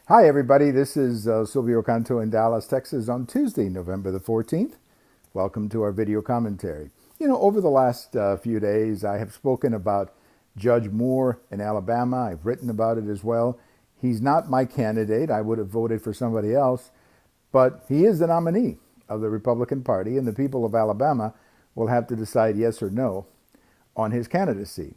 Hi, everybody. This is Silvio Canto in Dallas, Texas on Tuesday, November the 14th. Welcome to our video commentary. Over the last few days, I have spoken about Judge Moore in Alabama. I've written about it as well. He's not my candidate. I would have voted for somebody else, but he is the nominee of the Republican Party, and the people of Alabama will have to decide yes or no on his candidacy.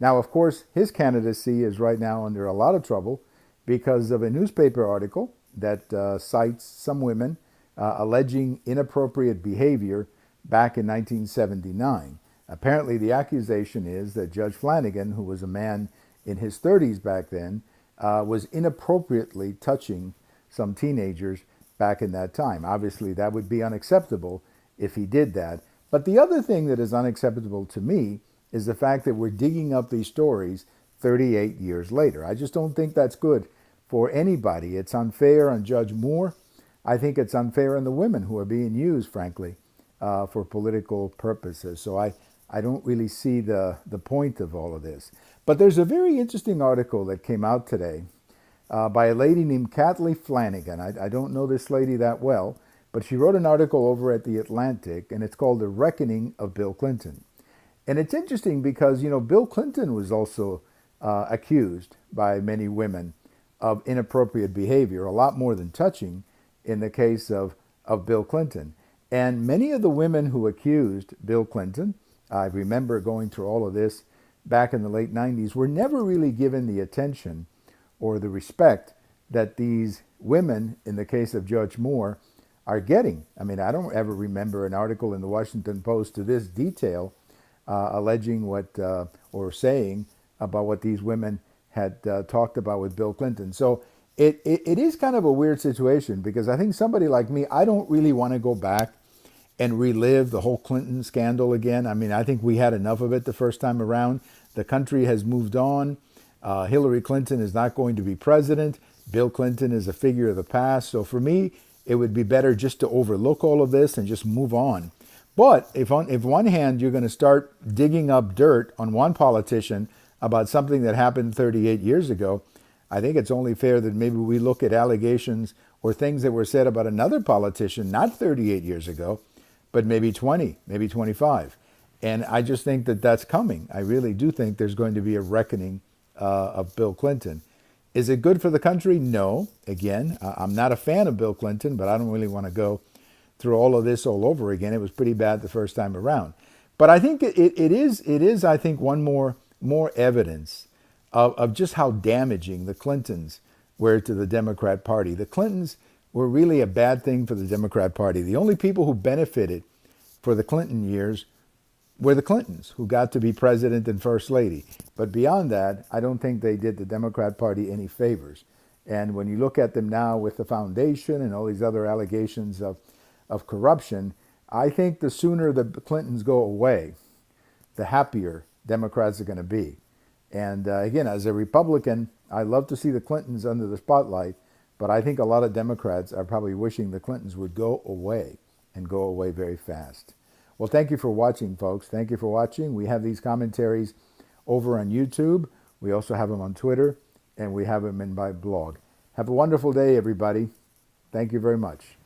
Now, of course, his candidacy is right now under a lot of trouble because of a newspaper article that cites some women alleging inappropriate behavior back in 1979. Apparently, the accusation is that Judge Flanagan, who was a man in his 30s back then, was inappropriately touching some teenagers back in that time. Obviously, that would be unacceptable if he did that. But the other thing that is unacceptable to me is the fact that we're digging up these stories 38 years later. I just don't think that's good for anybody. It's unfair on Judge Moore. I think it's unfair on the women who are being used, frankly, for political purposes. So I don't really see the point of all of this. But there's a very interesting article that came out today by a lady named Kathleen Flanagan. I don't know this lady that well, but she wrote an article over at The Atlantic, and it's called The Reckoning of Bill Clinton. And it's interesting because, Bill Clinton was also accused by many women of inappropriate behavior, a lot more than touching in the case of Bill Clinton. And many of the women who accused Bill Clinton, I remember going through all of this back in the late 90s, were never really given the attention or the respect that these women, in the case of Judge Moore, are getting. I mean, I don't ever remember an article in the Washington Post to this detail alleging what or saying about what these women had talked about with Bill Clinton. So it is kind of a weird situation because I think somebody like me, I don't really want to go back and relive the whole Clinton scandal again. I mean, I think we had enough of it the first time around. The country has moved on. Hillary Clinton is not going to be president. Bill Clinton is a figure of the past. So for me, it would be better just to overlook all of this and just move on. But if one hand you're going to start digging up dirt on one politician about something that happened 38 years ago, I think it's only fair that maybe we look at allegations or things that were said about another politician, not 38 years ago, but maybe 20, maybe 25. And I just think that that's coming. I really do think there's going to be a reckoning of Bill Clinton. Is it good for the country? No. Again, I'm not a fan of Bill Clinton, but I don't really want to go through all of this all over again. It was pretty bad the first time around. But I think it is, I think, one more evidence of just how damaging the Clintons were to the Democrat Party. The Clintons were really a bad thing for the Democrat Party. The only people who benefited for the Clinton years were the Clintons, who got to be president and first lady. But beyond that, I don't think they did the Democrat Party any favors. And when you look at them now with the foundation and all these other allegations of corruption, I think the sooner the Clintons go away, the happier Democrats are going to be. And again, as a Republican, I love to see the Clintons under the spotlight, but I think a lot of Democrats are probably wishing the Clintons would go away and go away very fast. Well, thank you for watching, folks. Thank you for watching. We have these commentaries over on YouTube. We also have them on Twitter, and we have them in my blog. Have a wonderful day, everybody. Thank you very much.